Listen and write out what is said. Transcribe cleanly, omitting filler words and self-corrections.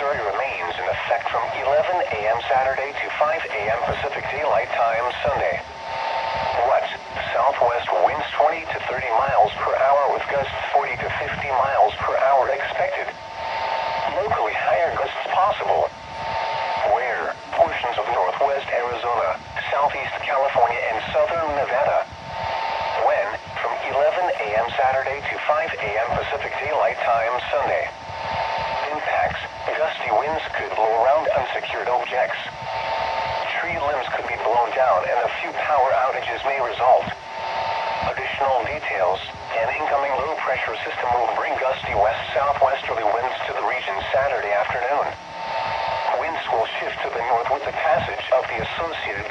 advisory remains in effect from 11 a.m. Saturday to 5 a.m. Pacific Daylight Time Sunday. West southwest winds 20 to 30 miles per hour with gusts 40 to 50 miles per hour expected. Locally higher gusts possible. Where portions of northwest Arizona, southeast California, and southern Nevada. When from 11 a.m. Saturday to 5 a.m. Pacific Daylight Time Sunday. Impacts: gusty winds could blow around unsecured objects. Tree limbs could be blown down and a few power outages may result. Additional details: an incoming low-pressure system will bring gusty west-southwesterly winds to the region Saturday afternoon. Winds will shift to the north with the passage of the associated cold